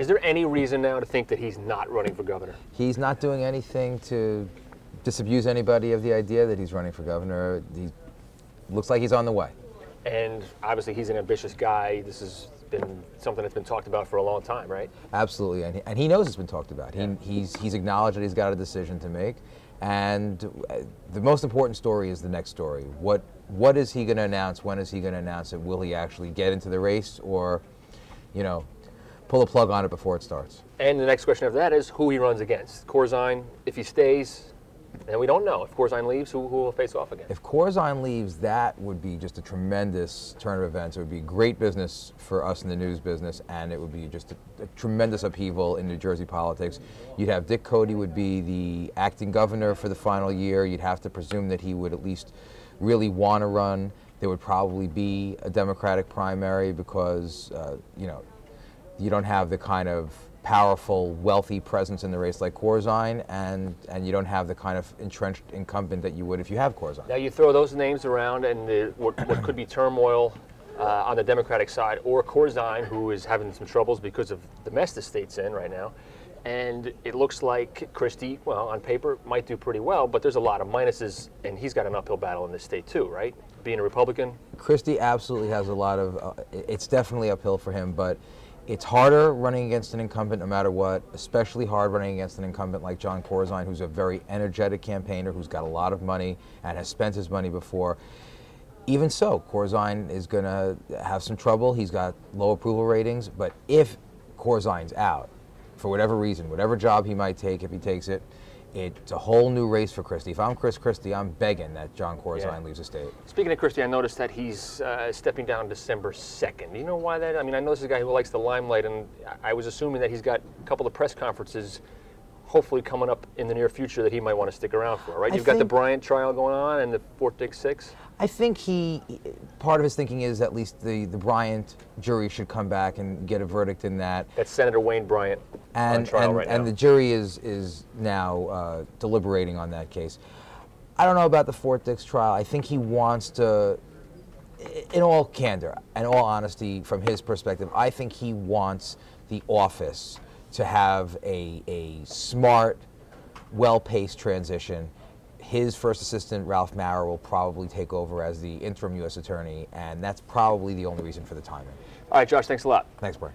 Is there any reason now to think that he's not running for governor? He's not doing anything to disabuse anybody of the idea that he's running for governor. He looks like he's on the way. And obviously he's an ambitious guy. This has been something that's been talked about for a long time, right? Absolutely, and he knows it's been talked about. Yeah. He's acknowledged that he's got a decision to make, and the most important story is the next story. What is he going to announce? When is he going to announce it? Will he actually get into the race, or, you know, pull a plug on it before it starts? And the next question after that is who he runs against. Corzine, if he stays, and we don't know. If Corzine leaves, who will face off again? If Corzine leaves, that would be just a tremendous turn of events. It would be great business for us in the news business, and it would be just a tremendous upheaval in New Jersey politics. You'd have Dick Cody would be the acting governor for the final year. You'd have to presume that he would at least really want to run. There would probably be a Democratic primary because, you know, you don't have the kind of powerful, wealthy presence in the race like Corzine, and you don't have the kind of entrenched incumbent that you would if you have Corzine. Now you throw those names around, and what could be turmoil on the Democratic side, or Corzine, who is having some troubles because of the mess the state's in right now. And it looks like Christie, well, on paper, might do pretty well, but there's a lot of minuses, and he's got an uphill battle in this state too, right? Being a Republican. Christie absolutely has a lot of, it's definitely uphill for him, but it's harder running against an incumbent no matter what, especially hard running against an incumbent like John Corzine, who's a very energetic campaigner, who's got a lot of money and has spent his money before. Even so, Corzine is going to have some trouble. He's got low approval ratings, but if Corzine's out, for whatever reason, whatever job he might take, if he takes it, it's a whole new race for Christie. If I'm Chris Christie, I'm begging that John Corzine leaves the state. Speaking of Christie, I noticed that he's stepping down December 2nd. Do you know why that? I mean, I know this is a guy who likes the limelight, and I was assuming that he's got a couple of press conferences hopefully coming up in the near future that he might want to stick around for, right? You've got the Bryant trial going on and the Fort Dix 6. I think part of his thinking is at least the Bryant jury should come back and get a verdict in that. That's Senator Wayne Bryant on trial right now. And the jury is now deliberating on that case. I don't know about the Fort Dix trial. I think he wants to, in all candor and all honesty from his perspective, I think he wants the office to have a smart, well-paced transition. His first assistant, Ralph Maurer, will probably take over as the interim U.S. attorney, and that's probably the only reason for the timing. All right, Josh, thanks a lot. Thanks, Brian.